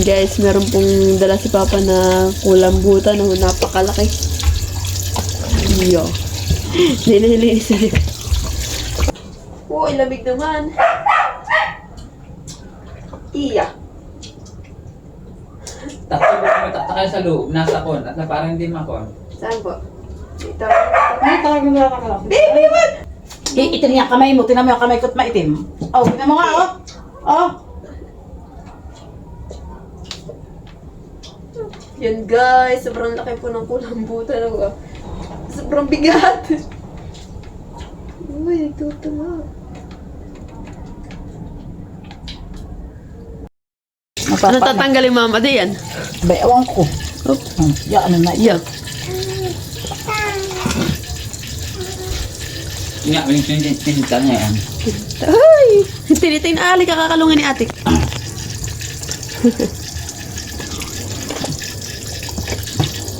guys, meron pong dala si Papa na kulambutan. Oh, napakalaki. Yo. Nililinis na rin. Uy, lamig naman. Iya. Takta kayo sa loob, nasa kon, at na parang hindi makon. Saan po? Dito. Ay, talagang nakakala. Baby, what? Itim niya kamay mo. Tinan mo yung kamay ko't maitim. Oh, tinan mo nga, oh. Oh. Yan guys, sobrang laki po ng kulambutan. Sobrang bigat. Uy, tutulog. Ano tatanggalin mama di yan? Abay, awang ko. Oop. Ya, ano na. Yuck. Nga, tinita niya yan. Ay! Tinitin ali, kakakalungan ni ate.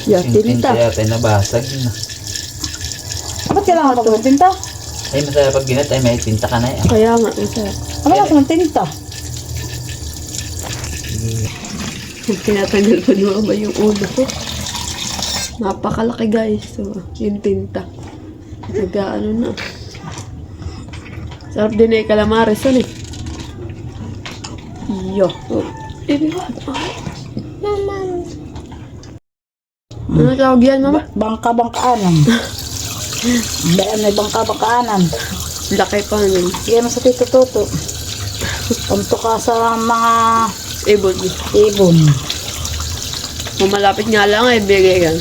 Yeah, tinita. Tinita yata nabasag na. Ba't kailangan pa ng tinta? Ay, masaya pag ginat, ay may tinta ka na yan. Kaya nga, masarap. Ano lang ng tinta? Tinatanggal pa ni mama yung ulo ko. Napakalaki guys. So, yung tinta. Nag-ano na. Sarap din na yung calamares yan eh. Yo. Oh. Baby, what? Ano tawag yan, mama? Bangka-bangkaanan. May bangka-bangkaanan. Laki pa nun. Sige mo sa Tito Toto. Punto ka sa mga Ibon. ibon. Mamalapit nga lang eh, bigay yan.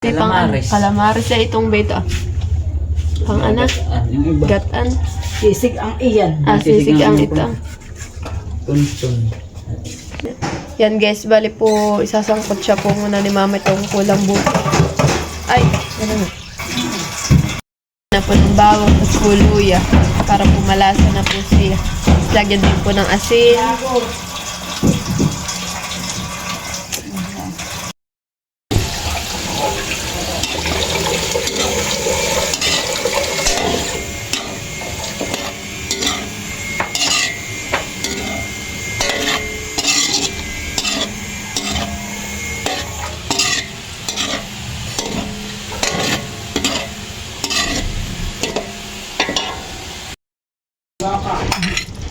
Calamares. Calamares ay itong beta. Pang anak. Yung iba. Gatan. Sisig ang iyan. Sisig ang ito. Tuntun. Yan guys, bali po, isasangkot siya po muna ni mama itong kulambutan. Ay, ano na. Na po ng bawang at kuluya para po malasa na po siya. Lagyan din po ng asin.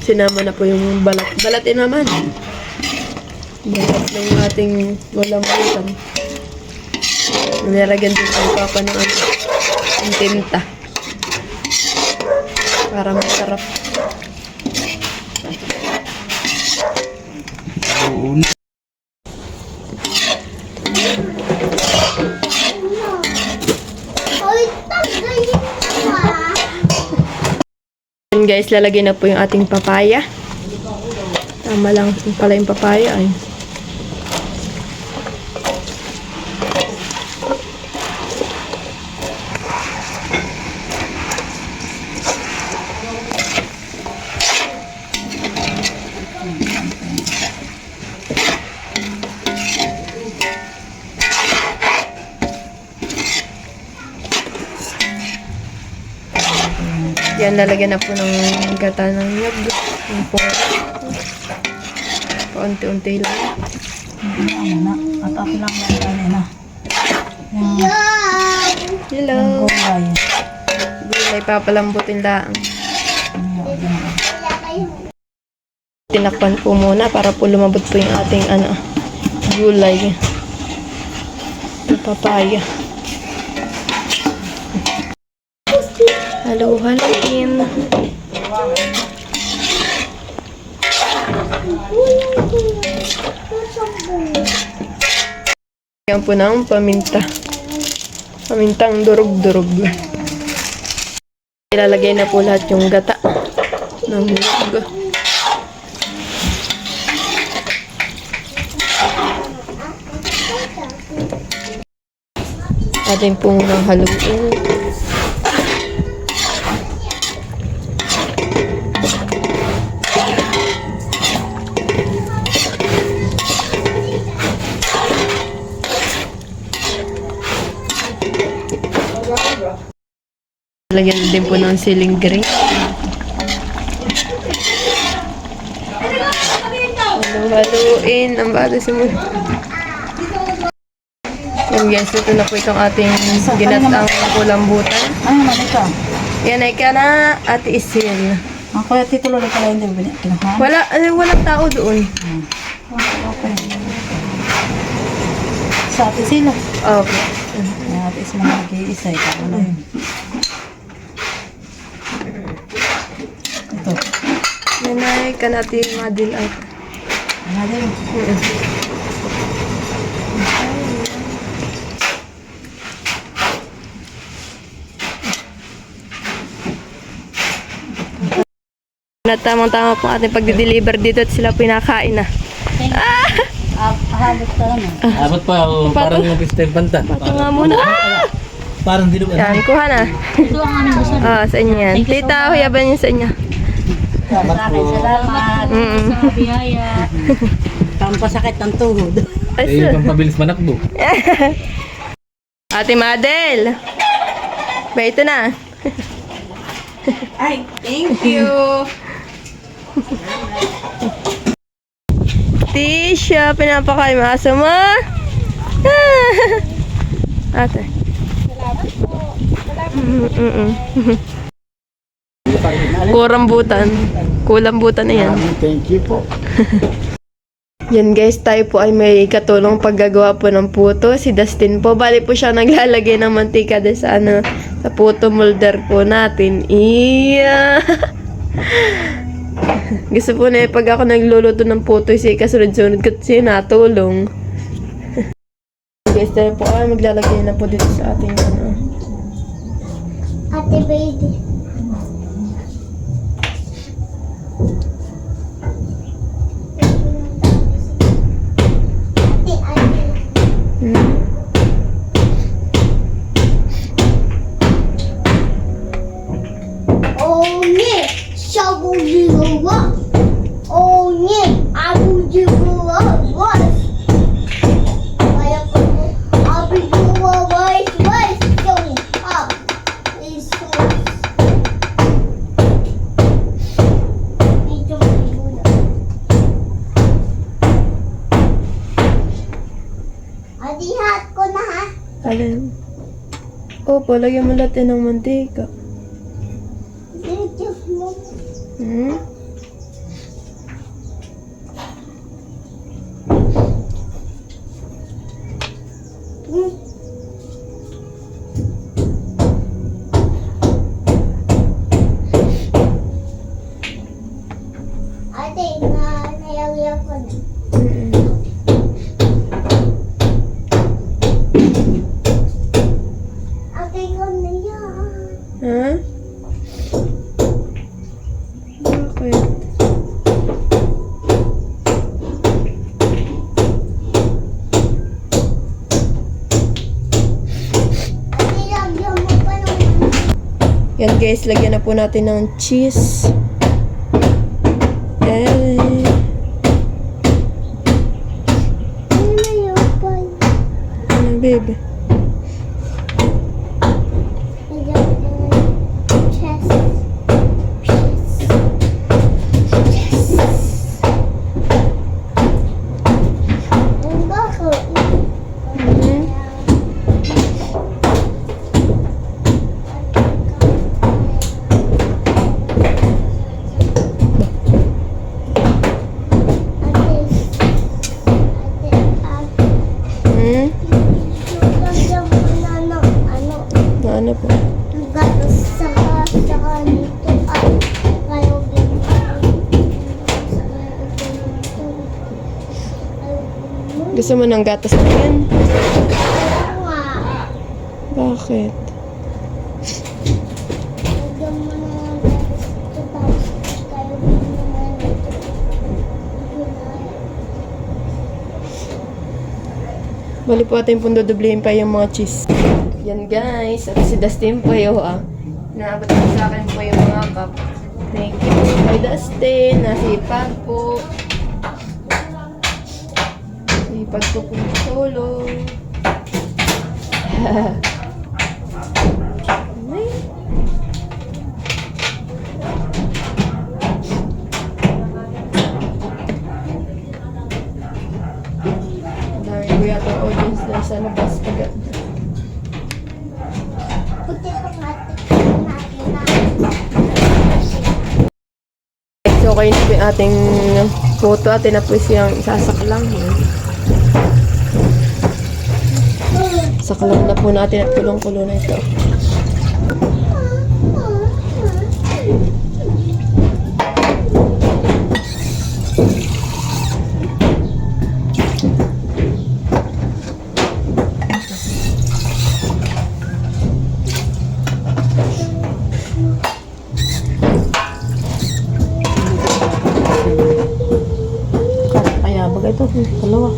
Sinama na po yung balat. Balatin naman. Balat ng ating kulambutan. Nilagyan din po Papa ng ang tinta. Para masarap. Yan guys, lalagyan na po yung ating papaya. Tama lang pala yung papaya ay. Yan, lalagyan na po ng gata ng nyog. Yung po. Paunti-unti lang. At ako lang lang kanina. Hello. Gulay. Gulay, papalambutin lang. Tinakpan po muna para po lumabot po yung ating gulay. Yung papaya. Halo-haloin. Yan po ng paminta. Pamintang durog-durog. Ilalagay na po lahat yung gata ng nyog. Atin pong haluin. Lagyan din po ng siling green. Haluin. Ang bata si mo. Yan guys, ito na po itong ating ginatang kulambutan. Ano naman ito? Yan ay ka na, Ate Isil. Ang kuya titulo na pala hindi kinuha. Walang tao doon. Okay. Sa atin sila. Okay. May atin sila mag-iisa. Ito na yun. Ito. Yan ay ka natin madil out. Ano din? Na tamang-tama po ating pagdi-deliver dito at sila pinakain na. Habot ka naman. Abot pa, parang yung pista yung banta. Pato nga muna. Parang dilugan. Yan, kuha na. Ito ang aming gusto. Sa inyo yan. Tita, huyaban yun sa inyo. Salamat. Sa biyaya. Pampasakit ng tuhod. Ay, Eh, yung pampabilis manakbo. Ate Madel. Ba, ito na. Ay, thank you. Tisha, pinapakain mo. Aso mo? Ate. Kurambutan. Kulambutan na yan. Thank you po. Yan guys, tayo po ay may katulong paggagawa po ng puto. Si Dustin po, bali po siya naglalagay ng mantika din sa sa puto molder po natin. Iya. Gusto po na pag ako nagluluto ng puto, siya kasunod-sunod ko siya natulong. Guys, tayo po ay maglalagay na po dito sa ating Ate baby. Oh yeah, shabujiwa. Oh yeah, abujiwa. What? Kaya ko abujiwa wise. Yung up is medyo muna. Adihat ko na ha. alin. Opo, lagyan mo natin ng mantika. Video mo. Hmm? Ate, nayawya ko na. Ate, ko na yan. Ha? Bakit? Ate, lagyan mo pa naman. Yan guys, lagyan na po natin ng cheese. Yan. Ano na yung pan? Ano, baby? Lagyan ko na yung chest. Ang bako. Mhm. Hmm? Lagyan mo na ng Na ano po? gatos saka nito ay kayo Gusto mo ng gatas na yan? Bakit? Lagyan mo na ng gatos ito tapos kayo naman ito. Bali po atin pong dodoblehin pa yung mga cheese. Yan guys, at si Dustin po yung naabot po sa akin po yung mga cup. Thank you kay Dustin, nasipag po. Sipag po po solo. sa labas agad. Puti ko natin na. So, kayo na po yung ating photo. Atin na po siyang isasaklang. Saklang na po natin at kulong-kulo na ito. Kaya bagay ito. Dalawa.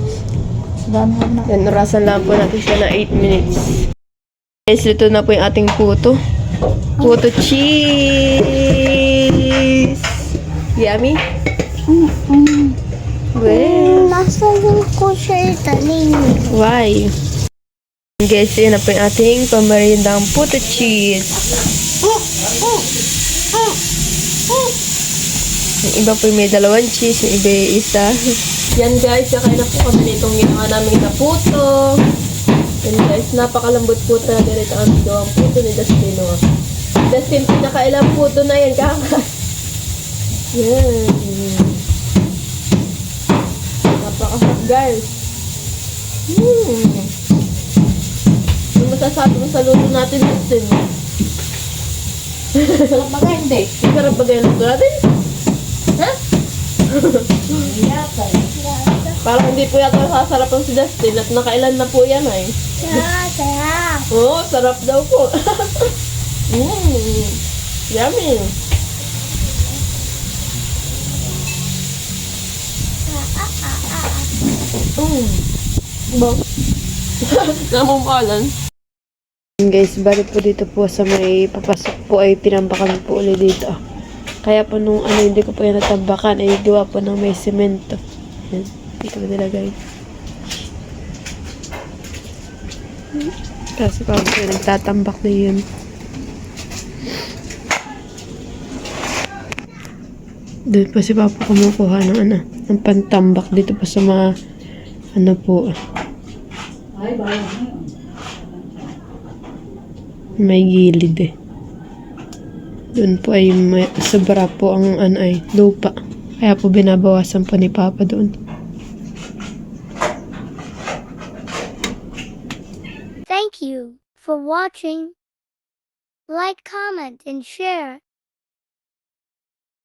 Dami na. Yan, orasan lang po natin siya na 8 minutes. Guys, ito na po yung ating puto. Puto cheese! Yummy? Well, Nasa yung ko siya itanin. why? Guys, yun na po yung ating pamarindang puto cheese. Yung iba po may dalawang cheese, yung iba yung isa. Yan guys, kakain na po kami nitong ginawa namin na puto. Yan guys, napakalambot po talaga rin ang gawang puto ni Dustin. Oh. Dustin, pinakailang puto na yan, kaka. Yan. Napakasarap guys. Ano masasabi mo sa luto natin, Dustin? Sarap bagay, hindi. Ang sarap ba ganyan luto natin? Ha? Yata. Parang hindi po yata sasarapan si Dustin at nakailan na po yan ay. Sarap. Oo, sarap daw po. Yummy. Bang. Namumkalan. Guys, bali po dito po sa may papasok po ay tinambakan po ulit dito. Kaya po nung hindi ko po yan natambakan ay gawa po ng may semento. Yan. Dito ko nilagay. Kasi parang po nagtatambak na yun. Doon pa si Papa kumukuha ng ng pantambak dito pa sa mga po. Ay, bayan. May gilid eh. Doon po ay may, sobra po ang ay lupa. Kaya po binabawasan po ni Papa doon. Thank you for watching. Like, comment, and share.